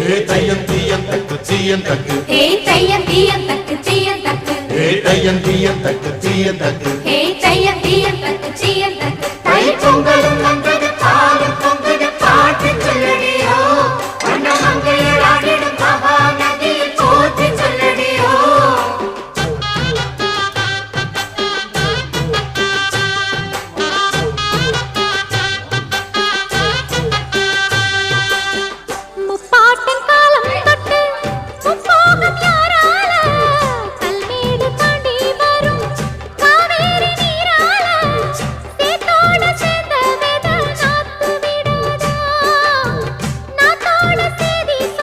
தையம் தீயம் தக்கு சீயம் தக்கு தையம் தீயம் தக்கு சீயம் தக்கு தையம் தீயம் தக்கு சீயம் தக்கு தையம் தீயம் தக்கு சீயம் தக்கு தை பொங்கலும்